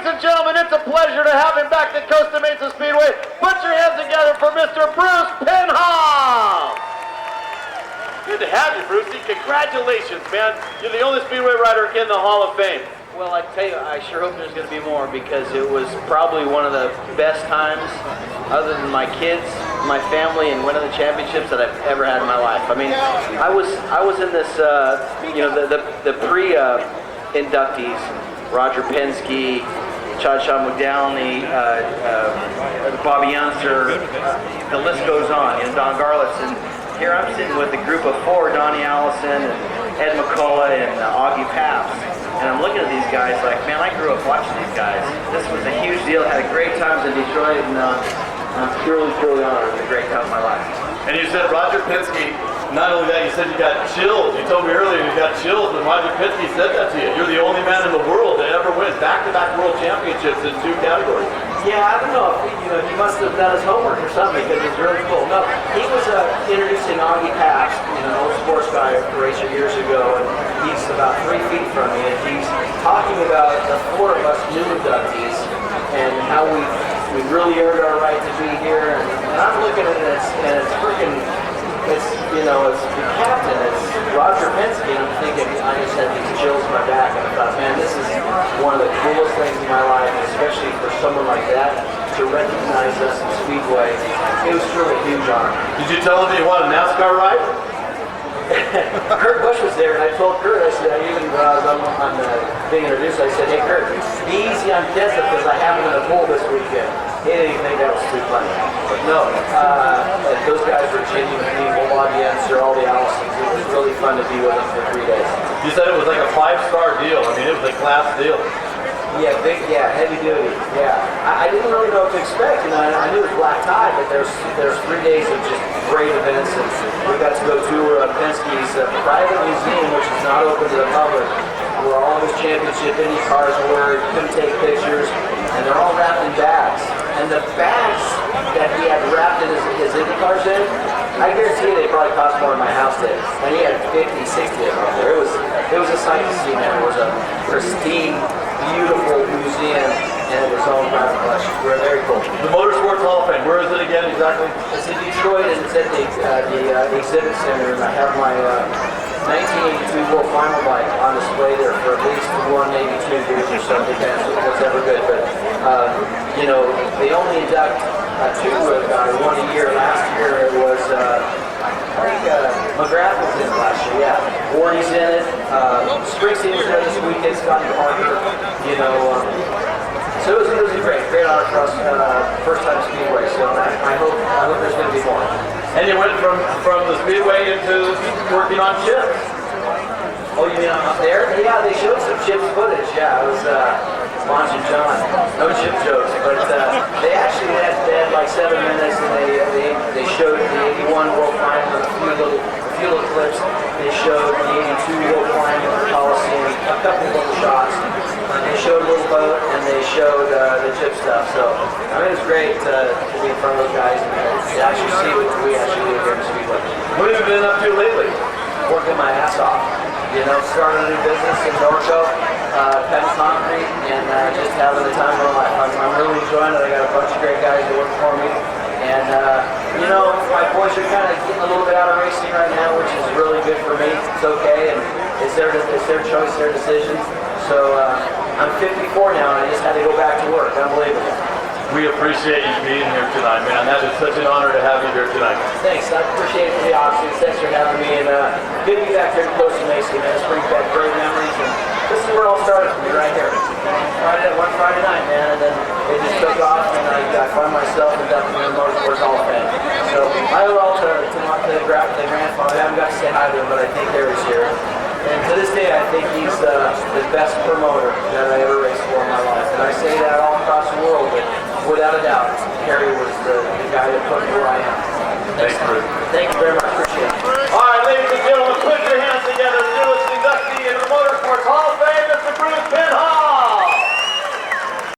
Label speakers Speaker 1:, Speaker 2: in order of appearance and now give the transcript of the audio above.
Speaker 1: Ladies and gentlemen, it's a pleasure to have him back at Costa Mesa Speedway. Put your hands together for Mr. Bruce Penhall. Good to have you, Brucey. Congratulations, man. You're the only Speedway rider in the Hall of Fame.
Speaker 2: Well, I tell you, I sure hope there's going to be more, because it was probably one of the best times, other than my kids, my family, and winning the championships that I've ever had in my life. I mean, I was in this, you know, the pre-inductees, Roger Penske, Cha-Cha McDowney, Bobby Unser, the list goes on, you know, Don Garlitz, and here I'm sitting with a group of four, Donnie Allison, and Ed McCullough, and Augie Paps. And I'm looking at these guys like, man, I grew up watching these guys. This was a huge deal. Had a great time in Detroit, and I'm truly honored. It was a great time of my life.
Speaker 1: And you said Roger Penske, not only that, you said you got chills. You told me earlier you got chills when Roger Penske said that to you. You're the only man in the world to ever win back-to-back world championships in 2 categories.
Speaker 2: Yeah, I don't know if, you know, he must have done his homework or something, because it's really cool. No, he was introducing Augie Paps, you know, an old sports guy racer years ago, and he's about 3 feet from me, and he's talking about the 4 of us new inductees and how we really earned our right to be here. And I'm looking at it, and it's freaking, it's, you know, it's the captain, it's Roger Penske, and I'm thinking, I just had these chills in my back, and I thought, man, this is one of the coolest things in my life, especially for someone like that, to recognize us in Speedway. It was truly a huge honor.
Speaker 1: Did you tell him you want a NASCAR ride?
Speaker 2: Kurt Busch was there, and I told Kurt, I said, even when I was on being introduced, I said, hey Kurt, be easy on Keswick, because I have him in a pool this weekend. He didn't even think that was too funny. But no, those guys were genuine people, audience, or all the Allisons. It was really fun to be with them for 3 days.
Speaker 1: You said it was like a 5-star deal. I mean, it was a class deal.
Speaker 2: Yeah, heavy duty. Yeah, I didn't really know what to expect. You know, I knew it was black tie, but there's 3 days of just great events, and we got to go tour Penske's private museum, which is not open to the public, where all of his championship Indy cars were. You couldn't take pictures, and they're all wrapped in bags. And the bags that he had wrapped in his Indy cars in, I guarantee you they probably cost more than my house did. And he had 50, 60 of them up there. It was a sight to see, man. It was a pristine, beautiful museum, and it was all private collection. We're very cool.
Speaker 1: The Motorsports Hall of Fame, where is it again exactly?
Speaker 2: It's in Detroit, and it's at the exhibit center, and I have my 1982 World Final bike on display there for at least 1, maybe 2 years or so, depends what's ever good. But, you know, they only induct 2 1 a year. Last year it was, I think McGrath was in it last year, yeah. Wardy's in it. Springsteen was there this weekend, Scotty Parker, you know. So it was a great honor for us, first time Speedway, so I hope there's going to be more.
Speaker 1: And you went from the Speedway into working on chips.
Speaker 2: Oh, you mean up there? Yeah, they showed some chips footage, yeah. It was Monch and John. No chip jokes, but they actually had like 7 minutes, and they showed the 81 World Final, a few little clips. They showed the 82 World Final at the Coliseum, a couple of little shots. They showed a little boat, and they showed the chip stuff. So, I mean, it's great to be in front of those guys and to actually see what we actually do here in Speedway.
Speaker 1: What have you been up to lately?
Speaker 2: Working my ass off. You know, started a new business in Norco, cutting concrete, and just having the time of my life. I'm really enjoying it. I got a bunch of great guys that work for me. And, you know, my boys are kind of getting a little bit out of racing right now, which is really good for me. It's okay, and it's their choice, their decision. So I'm 54 now, and I just had to go back to work. Unbelievable.
Speaker 1: We appreciate you being here tonight, man. That is such an honor to have you here tonight.
Speaker 2: Thanks. I appreciate it for the opportunity. Thanks for having me, and good to be back here to Costa Mesa, man. This brings back great memories, and this is where it all started for me, right here. One Friday night, man, and then it just took off, and I find myself inducted in the Motorsports Hall of Fame. So I owe it all to the grandfather. I haven't got to say hi to him, but I think Harry's here. And to this day, I think he's the best promoter that I ever raced for in my life. And I say that all across the world, but without a doubt, Harry was the guy that put me where I am.
Speaker 1: Thanks, Bruce.
Speaker 2: Thank you very much. Appreciate it.
Speaker 1: All right, ladies and gentlemen, put your hands together. The newest inductee in the Motorsports Hall of Fame, Mr. Bruce Penhall.